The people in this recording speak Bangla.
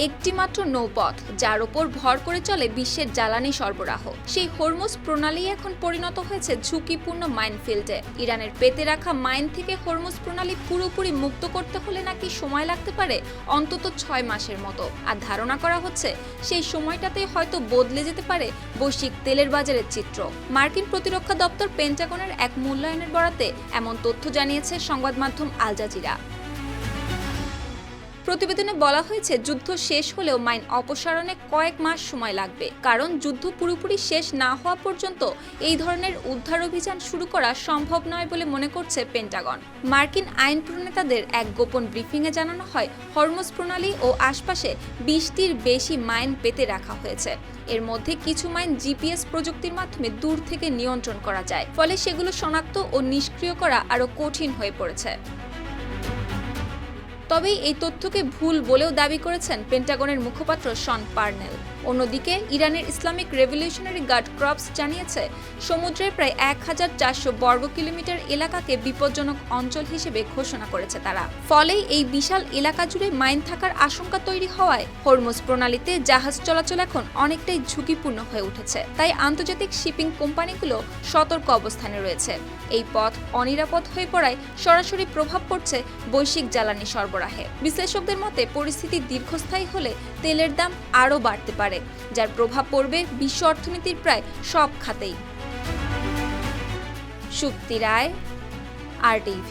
একটি মাত্র নৌপথ যার ওপর ভর করে চলে বিশ্বের জ্বালানি সরবরাহ। সেই হরমুজ প্রণালী এখন পরিণত হয়েছে ঝুঁকিপূর্ণ মাইনফিল্ডে। ইরানের পেতে রাখা মাইন থেকে হরমুজ প্রণালী পুরোপুরি মুক্ত করতে হলে নাকি সময় লাগতে পারে অন্তত 6 মাসের মতো। আর ধারণা করা হচ্ছে সেই সময়টাতে হয়তো বদলে যেতে পারে বৈশ্বিক তেলের বাজারের চিত্র। মার্কিন প্রতিরক্ষা দপ্তর পেন্টাগনের এক মূল্যায়নের বরাতে এমন তথ্য জানিয়েছে সংবাদ মাধ্যম আল জাজিরা। প্রতিবেদনে বলা হয়েছে, যুদ্ধ শেষ হলেও মাইন অপসারণে কয়েক মাস সময় লাগবে, কারণ যুদ্ধ পুরোপুরি শেষ না হওয়া পর্যন্ত এই ধরনের উদ্ধার অভিযান শুরু করা সম্ভব নয় বলে মনে করছে পেন্টাগন। মার্কিন আইন প্রণেতাদের এক গোপন ব্রিফিংয়ে জানানো হয়, হরমুজ প্রণালী ও আশপাশে 20টির বেশি মাইন পেতে রাখা হয়েছে। এর মধ্যে কিছু মাইন জিপিএস প্রযুক্তির মাধ্যমে দূর থেকে নিয়ন্ত্রণ করা যায়, ফলে সেগুলো শনাক্ত ও নিষ্ক্রিয় করা আরও কঠিন হয়ে পড়েছে। তবে এই তথ্যকে ভুল বলেও দাবি করেছেন পেন্টাগনের মুখপাত্র শন পার্নেল। অন্যদিকে ইরানের ইসলামিক রেভলিউশনারি গার্ড ক্রপস জানিয়েছে, সমুদ্রের প্রায় 1400 বর্গ কিলোমিটার এলাকাকে বিপজ্জনক অঞ্চল হিসেবে ঘোষণা করেছে তারা। ফলে এই বিশাল এলাকা জুড়ে মাইন থাকার আশঙ্কা তৈরি হওয়ায় হরমুজ প্রণালীতে জাহাজ চলাচল এখন অনেকটাই ঝুঁকিপূর্ণ হয়ে উঠেছে। তাই আন্তর্জাতিক শিপিং কোম্পানিগুলো সতর্ক অবস্থানে রয়েছে। এই পথ অনিরাপদ হয়ে পড়ায় সরাসরি প্রভাব পড়ছে বৈশ্বিক জ্বালানি সরবরাহে। বিশ্লেষকদের মতে, পরিস্থিতি দীর্ঘস্থায়ী হলে তেলের দাম আরও বাড়তে পারে, যার প্রভাব পড়বে বিশ্ব অর্থনীতির প্রায় সব খাতেই। সুপ্তি রায়, RTV।